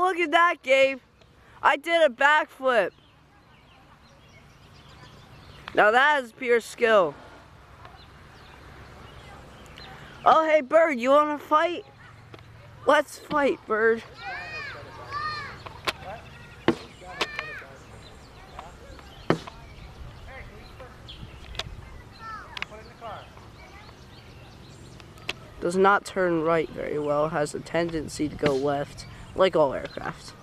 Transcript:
look at that, Gabe. I did a backflip. Now that is pure skill. Oh, hey, Bird, you want to fight? Let's fight, Bird. Does not turn right very well, has a tendency to go left, like all aircraft.